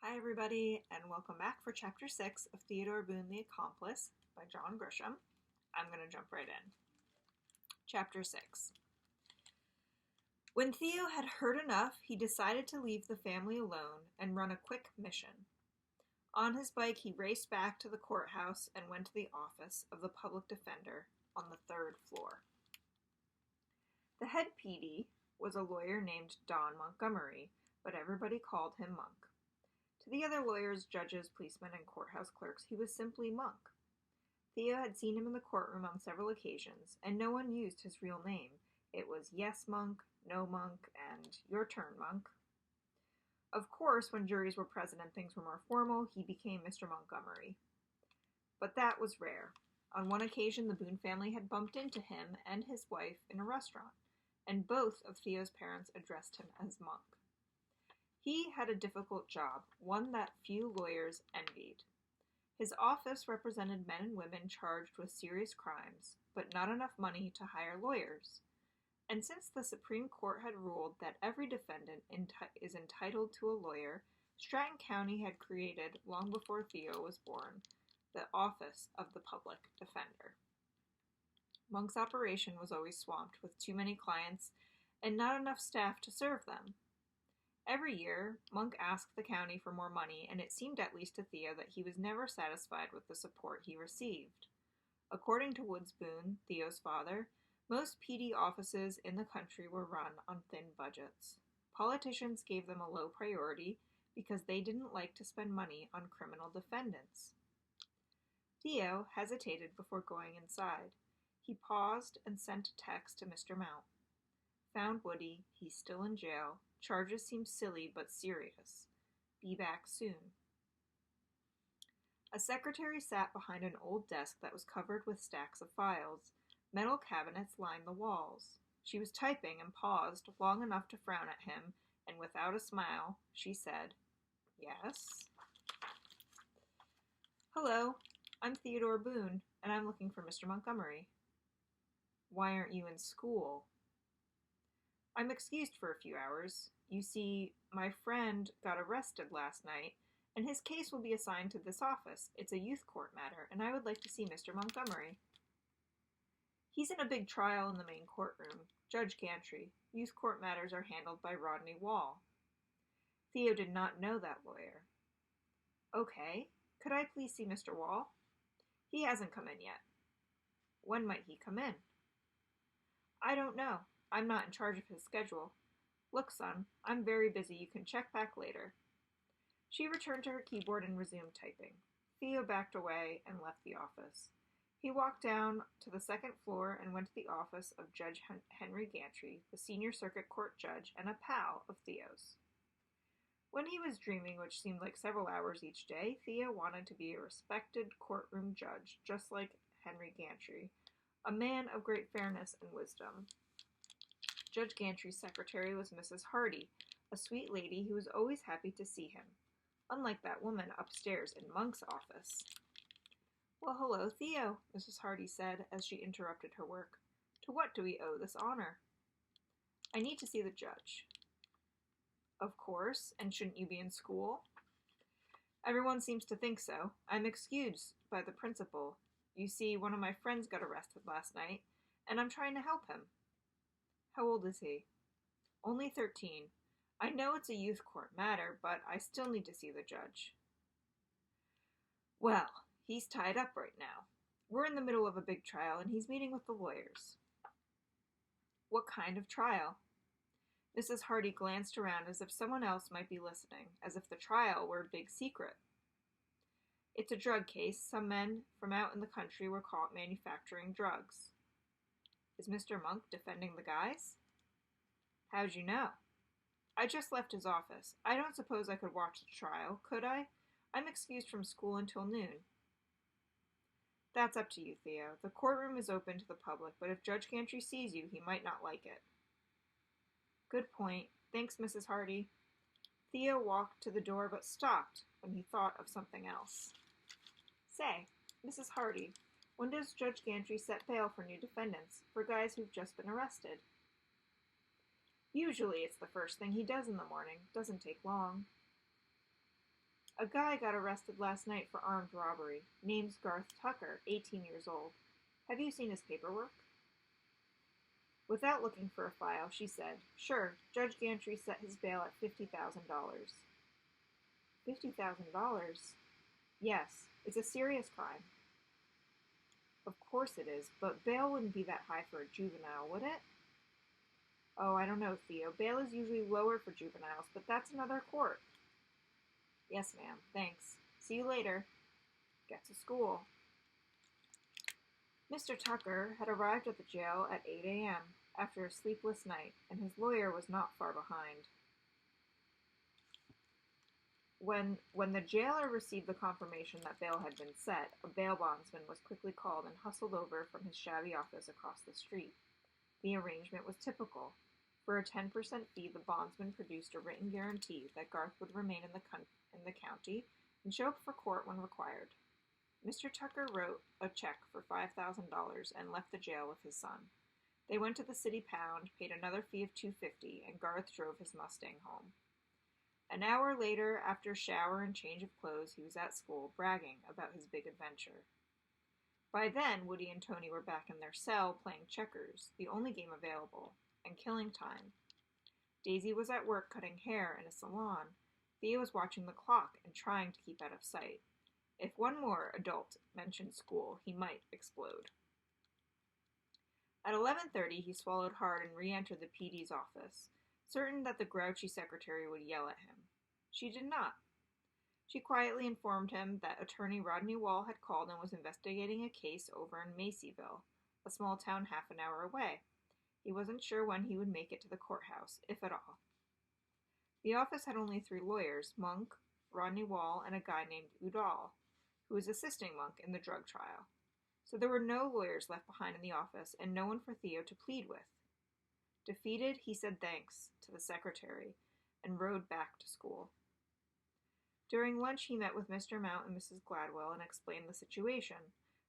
Hi, everybody, and welcome back for Chapter 6 of Theodore Boone, The Accomplice by John Grisham. I'm going to jump right in. Chapter 6. When Theo had heard enough, he decided to leave the family alone and run a quick mission. On his bike, he raced back to the courthouse and went to the office of the public defender on the third floor. The head PD was a lawyer named Don Montgomery, but everybody called him Monk. To the other lawyers, judges, policemen, and courthouse clerks, he was simply Monk. Theo had seen him in the courtroom on several occasions, and no one used his real name. It was "Yes, Monk," "No, Monk," and "Your turn, Monk." Of course, when juries were present and things were more formal, he became Mr. Montgomery. But that was rare. On one occasion, the Boone family had bumped into him and his wife in a restaurant, and both of Theo's parents addressed him as Monk. He had a difficult job, one that few lawyers envied. His office represented men and women charged with serious crimes, but not enough money to hire lawyers. And since the Supreme Court had ruled that every defendant is entitled to a lawyer, Stratton County had created, long before Theo was born, the Office of the Public Defender. Monk's operation was always swamped with too many clients and not enough staff to serve them. Every year, Monk asked the county for more money, and it seemed at least to Theo that he was never satisfied with the support he received. According to Woods Boone, Theo's father, most PD offices in the country were run on thin budgets. Politicians gave them a low priority because they didn't like to spend money on criminal defendants. Theo hesitated before going inside. He paused and sent a text to Mr. Mount. Found Woody. He's still in jail. Charges seem silly but serious. Be back soon. A secretary sat behind an old desk that was covered with stacks of files. Metal cabinets lined the walls. She was typing and paused long enough to frown at him, and without a smile, she said, "Yes?" "Hello, I'm Theodore Boone, and I'm looking for Mr. Montgomery." "Why aren't you in school?" "I'm excused for a few hours. You see, my friend got arrested last night, and his case will be assigned to this office. It's a youth court matter, and I would like to see Mr. Montgomery." "He's in a big trial in the main courtroom. Judge Gantry. Youth court matters are handled by Rodney Wall." Theo did not know that lawyer. "Okay. Could I please see Mr. Wall?" "He hasn't come in yet." "When might he come in?" "I don't know. I'm not in charge of his schedule. Look, son, I'm very busy. You can check back later." She returned to her keyboard and resumed typing. Theo backed away and left the office. He walked down to the second floor and went to the office of Judge Henry Gantry, the senior circuit court judge and a pal of Theo's. When he was dreaming, which seemed like several hours each day, Theo wanted to be a respected courtroom judge, just like Henry Gantry, a man of great fairness and wisdom. Judge Gantry's secretary was Mrs. Hardy, a sweet lady who was always happy to see him, unlike that woman upstairs in Monk's office. "Well, hello, Theo," Mrs. Hardy said as she interrupted her work. "To what do we owe this honor?" "I need to see the judge." "Of course, and shouldn't you be in school?" "Everyone seems to think so. I'm excused by the principal. You see, one of my friends got arrested last night, and I'm trying to help him." "How old is he?" "Only 13. I know it's a youth court matter, but I still need to see the judge." "Well, he's tied up right now. We're in the middle of a big trial, and he's meeting with the lawyers." "What kind of trial?" Mrs. Hardy glanced around as if someone else might be listening, as if the trial were a big secret. "It's a drug case. Some men from out in the country were caught manufacturing drugs." "Is Mr. Monk defending the guys?" "How'd you know?" "I just left his office. I don't suppose I could watch the trial, could I? I'm excused from school until noon." "That's up to you, Theo. The courtroom is open to the public, but if Judge Gantry sees you, he might not like it." "Good point. Thanks, Mrs. Hardy." Theo walked to the door but stopped when he thought of something else. "Say, Mrs. Hardy, when does Judge Gantry set bail for new defendants, for guys who've just been arrested?" "Usually it's the first thing he does in the morning. Doesn't take long." A guy got arrested last night for armed robbery. Name's Garth Tucker, 18 years old. Have you seen his paperwork? Without looking for a file, she said, Sure, Judge Gantry set his bail at $50,000. $50,000? Yes, it's a serious crime. Of course it is, but bail wouldn't be that high for a juvenile, would it? Oh, I don't know, Theo. Bail is usually lower for juveniles, but that's another court. Yes, ma'am. Thanks. See you later. Get to school. Mr. Tucker had arrived at the jail at 8 a.m. after a sleepless night, and his lawyer was not far behind. When the jailer received the confirmation that bail had been set, a bail bondsman was quickly called and hustled over from his shabby office across the street. The arrangement was typical. For a 10% fee, the bondsman produced a written guarantee that Garth would remain in the county and show up for court when required. Mr. Tucker wrote a check for $5,000 and left the jail with his son. They went to the city pound, paid another fee of $2.50, and Garth drove his Mustang home. An hour later, after a shower and change of clothes, he was at school, bragging about his big adventure. By then, Woody and Tony were back in their cell playing checkers, the only game available, and killing time. Daisy was at work cutting hair in a salon. Theo was watching the clock and trying to keep out of sight. If one more adult mentioned school, he might explode. At 11:30, he swallowed hard and re-entered the PD's office, certain that the grouchy secretary would yell at him. She did not. She quietly informed him that attorney Rodney Wall had called and was investigating a case over in Macyville, a small town half an hour away. He wasn't sure when he would make it to the courthouse, if at all. The office had only 3 lawyers, Monk, Rodney Wall, and a guy named Udall, who was assisting Monk in the drug trial. So there were no lawyers left behind in the office and no one for Theo to plead with. Defeated, he said thanks to the secretary and rode back to school. During lunch, he met with Mr. Mount and Mrs. Gladwell and explained the situation.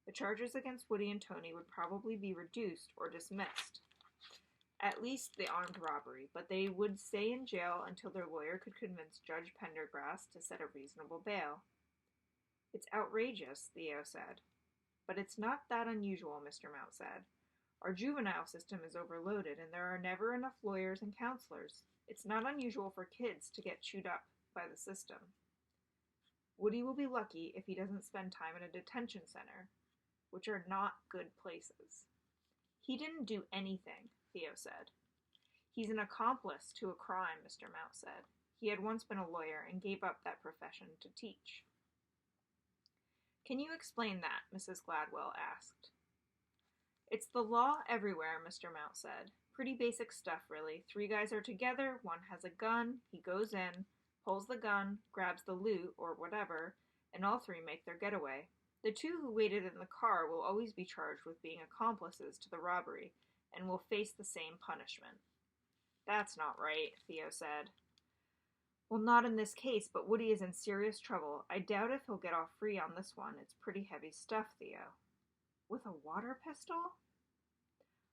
The charges against Woody and Tony would probably be reduced or dismissed. At least the armed robbery, but they would stay in jail until their lawyer could convince Judge Pendergrass to set a reasonable bail. It's outrageous, Theo said. But it's not that unusual, Mr. Mount said. Our juvenile system is overloaded, and there are never enough lawyers and counselors. It's not unusual for kids to get chewed up by the system. Woody will be lucky if he doesn't spend time in a detention center, which are not good places. He didn't do anything, Theo said. He's an accomplice to a crime, Mr. Mount said. He had once been a lawyer and gave up that profession to teach. Can you explain that? Mrs. Gladwell asked. It's the law everywhere, Mr. Mount said. Pretty basic stuff, really. 3 guys are together, one has a gun, he goes in, pulls the gun, grabs the loot, or whatever, and all 3 make their getaway. The 2 who waited in the car will always be charged with being accomplices to the robbery, and will face the same punishment. That's not right, Theo said. Well, not in this case, but Woody is in serious trouble. I doubt if he'll get off free on this one. It's pretty heavy stuff, Theo. With a water pistol?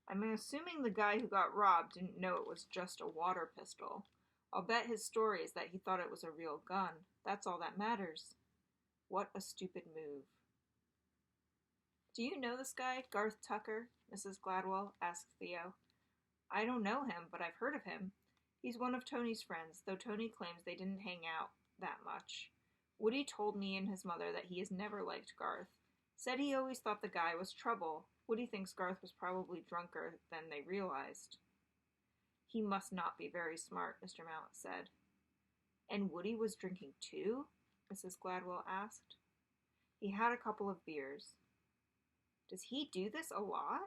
I'm assuming the guy who got robbed didn't know it was just a water pistol. I'll bet his story is that he thought it was a real gun. That's all that matters. What a stupid move. Do you know this guy, Garth Tucker? Mrs. Gladwell asked Theo. I don't know him, but I've heard of him. He's one of Tony's friends, though Tony claims they didn't hang out that much. Woody told me and his mother that he has never liked Garth. Said he always thought the guy was trouble. Woody thinks Garth was probably drunker than they realized. He must not be very smart, Mr. Mount said. And Woody was drinking too? Mrs. Gladwell asked. He had a couple of beers. Does he do this a lot?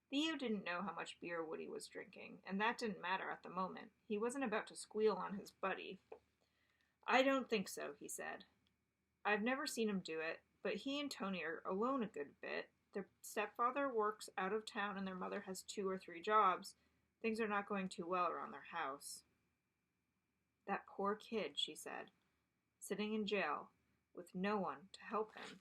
Theo didn't know how much beer Woody was drinking, and that didn't matter at the moment. He wasn't about to squeal on his buddy. I don't think so, he said. I've never seen him do it, but he and Tony are alone a good bit. Their stepfather works out of town and their mother has 2 or 3 jobs. Things are not going too well around their house. That poor kid, she said, sitting in jail with no one to help him.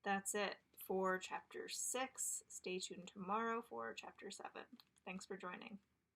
That's it for Chapter 6. Stay tuned tomorrow for Chapter 7. Thanks for joining.